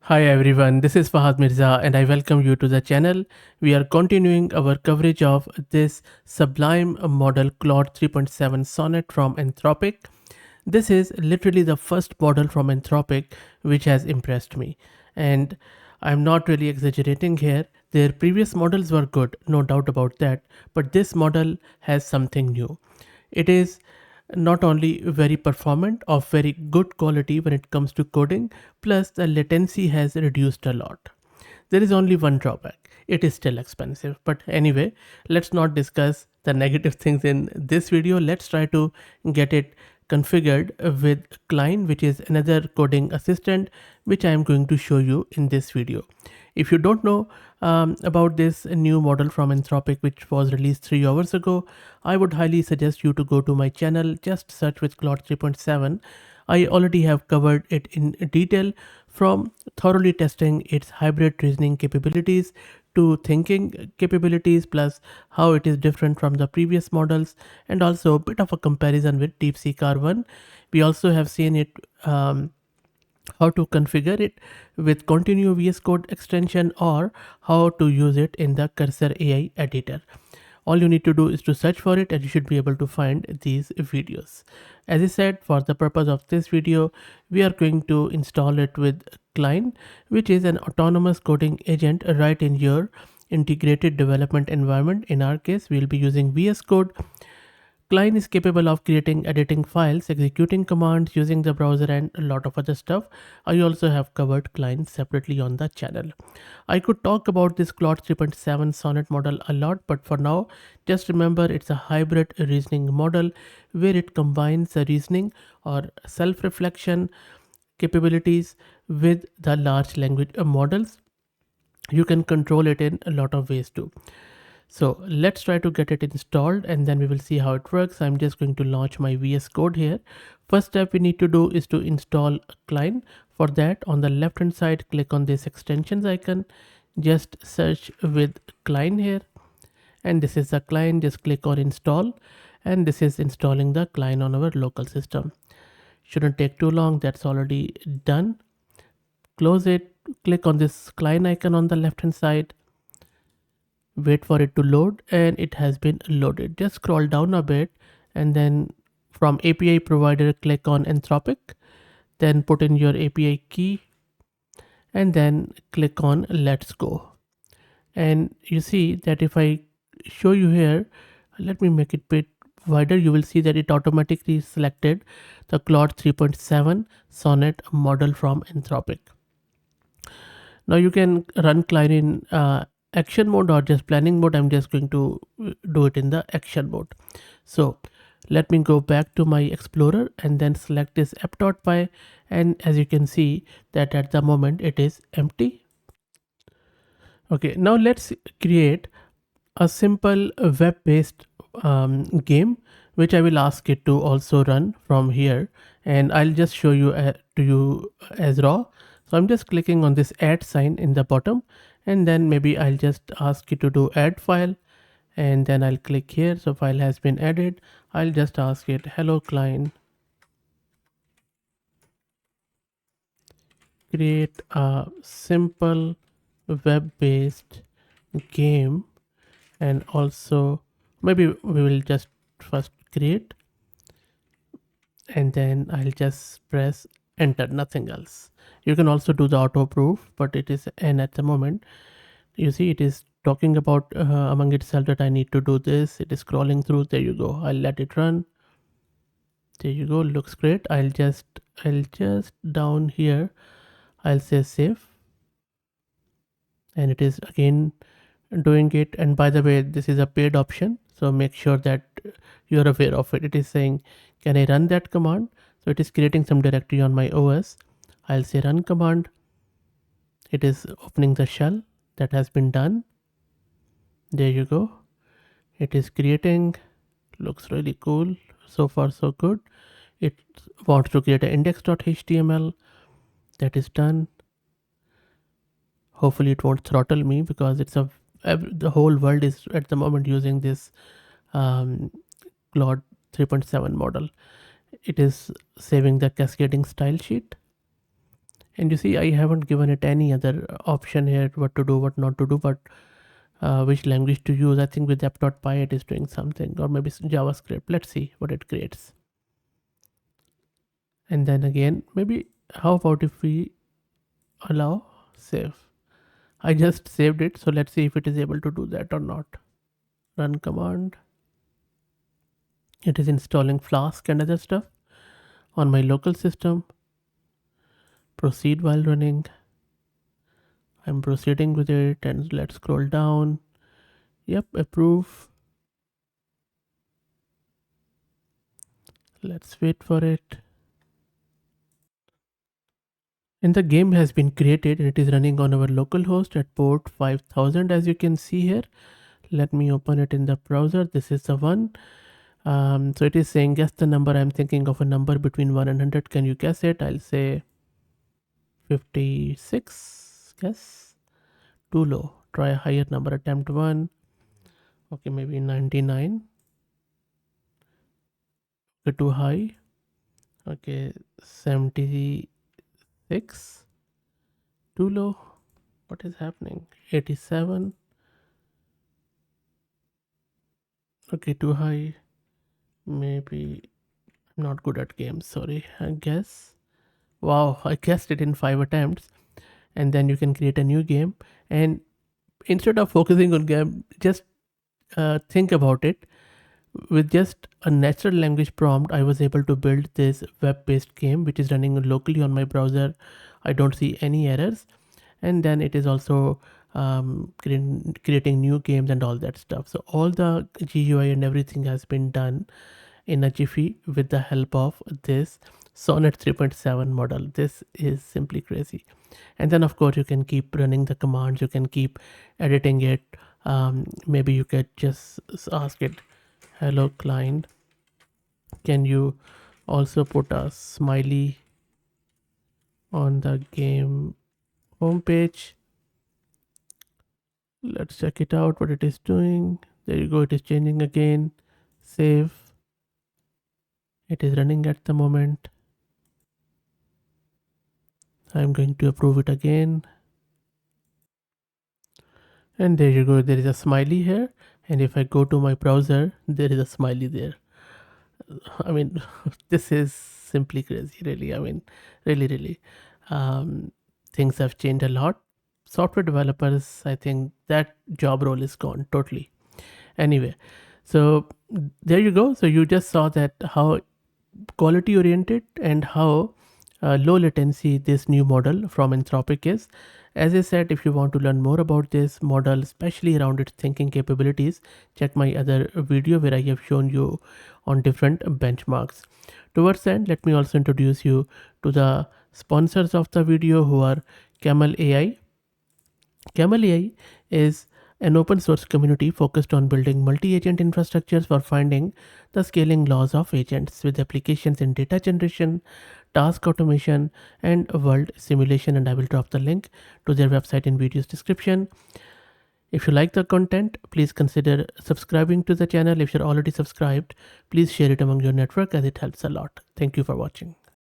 Hi everyone, this is Fahad Mirza and I welcome you to the channel. We are continuing our coverage of this sublime model Claude 3.7 Sonnet from Anthropic. This is literally the first model from Anthropic which has impressed me. And I'm not really exaggerating here. Their previous models were good, no doubt about that, but this model has something new. It is not only very performant, of very good quality when it comes to coding, plus the latency has reduced a lot. There is only one drawback. It is still expensive. But anyway, let's not discuss the negative things in this video. Let's try to get it configured with Cline, which is another coding assistant, which I am going to show you in this video. If you don't know about this new model from Anthropic, which was released 3 hours ago, I would highly suggest you to go to my channel, just search with Claude 3.7. I already have covered it in detail, from thoroughly testing its hybrid reasoning capabilities to thinking capabilities, plus how it is different from the previous models, and also a bit of a comparison with DeepSeek R1. We also have seen it how to configure it with Continue VSCode extension, or how to use it in the Cursor AI editor. All you need to do is to search for it and you should be able to find these videos. As I said, for the purpose of this video, we are going to install it with Cline, which is an autonomous coding agent right in your integrated development environment. In our case, we'll be using VS Code. Cline is capable of creating, editing files, executing commands using the browser, and a lot of other stuff. I also have covered Cline separately on the channel. I could talk about this Claude 3.7 Sonnet model a lot, but for now, just remember it's a hybrid reasoning model where it combines the reasoning or self-reflection capabilities with the large language models. You can control it in a lot of ways too. So let's try to get it installed and then we will see how it works. I'm just going to launch my VS Code here. First step we need to do is to install Cline. For that, on the left hand side, click on this extensions icon. Just search with Cline here. And this is the Cline. Just click on install. And this is installing the Cline on our local system. Shouldn't take too long. That's already done. Close it. Click on this Cline icon on the left hand side. Wait for it to load, and it has been loaded. Just scroll down a bit and then from API provider click on Anthropic, then put in your API key and then click on let's go. And you see that if I show you here, let me make it bit wider, you will see that it automatically selected the Claude 3.7 Sonnet model from Anthropic. Now you can run Cline in action mode or just planning mode. I'm just going to do it in the action mode. So let me go back to my Explorer and then select this app.py, and as you can see that at the moment it is empty. Okay, now let's create a simple web-based game which I will ask it to also run from here, and I'll just show you to you as raw. So I'm just clicking on this add sign in the bottom, and then maybe I'll just ask it to do add file, and then I'll click here. So file has been added. I'll just ask it, hello Cline, create a simple web-based game, and also maybe we will just first create and then I'll just press enter, nothing else. You can also do the auto proof, but it is n at the moment. You see it is talking about among itself that I need to do this. It is scrolling through. There you go. I'll let it run. There you go. Looks great. I'll just down here I'll say save, and it is again doing it. And by the way, this is a paid option, so make sure that you're aware of it. It is saying, can I run that command? So it is creating some directory on my OS. I'll say run command. It is opening the shell. That has been done. There you go. It is creating. Looks really cool. So far so good. It wants to create an index.html. That is done. Hopefully it won't throttle me because it's the whole world is at the moment using this Claude 3.7 model. It is saving the cascading style sheet, And you see, I haven't given it any other option here, what to do, what not to do, but which language to use. I think with app.py it is doing something, or maybe JavaScript. Let's see what it creates. And then again, maybe how about if we allow save? I just saved it, so let's see if it is able to do that or not. Run command. It is installing Flask and other stuff on my local system. Proceed while running. I'm proceeding with it, and let's scroll down. Yep, approve. Let's wait for it. And the game has been created and it is running on our local host at port 5000, as you can see here. Let me open it in the browser. This is the one. So it is saying guess the number. I'm thinking of a number between 1 and 100. Can you guess it? I'll say 56. Guess. Too low. Try a higher number. Attempt 1. Okay, maybe 99. Okay, too high. Okay, 76. Too low. What is happening? 87. Okay, too high. Maybe I'm not good at games. Sorry. I guess. Wow, I guessed it in 5 attempts. And then you can create a new game. And instead of focusing on game, just think about it. With just a natural language prompt, I was able to build this web-based game which is running locally on my browser. I don't see any errors. And then it is also creating new games and all that stuff. So all the GUI and everything has been done in a jiffy with the help of this Sonnet 3.7 model. This is simply crazy. And then of course you can keep running the commands, you can keep editing it. Maybe you could just ask it, hello Cline, can you also put a smiley on the game homepage? Let's check it out what it is doing. There you go, it is changing again. Save. It is running at the moment. I'm going to approve it again. And there you go, there is a smiley here. And if I go to my browser, there is a smiley there. I mean, this is simply crazy, really. I mean, really. Things have changed a lot. Software developers, I think that job role is gone totally. Anyway, so there you go. So you just saw that how quality oriented and how low latency this new model from Anthropic is. As I said, if you want to learn more about this model, especially around its thinking capabilities, check my other video where I have shown you on different benchmarks. Towards the end, let me also introduce you to the sponsors of the video, who are Camel AI. Camel AI is an open source community focused on building multi-agent infrastructures for finding the scaling laws of agents, with applications in data generation, task automation, and world simulation. And I will drop the link to their website in video's description. If you like the content, please consider subscribing to the channel. If you're already subscribed, please share it among your network as it helps a lot. Thank you for watching.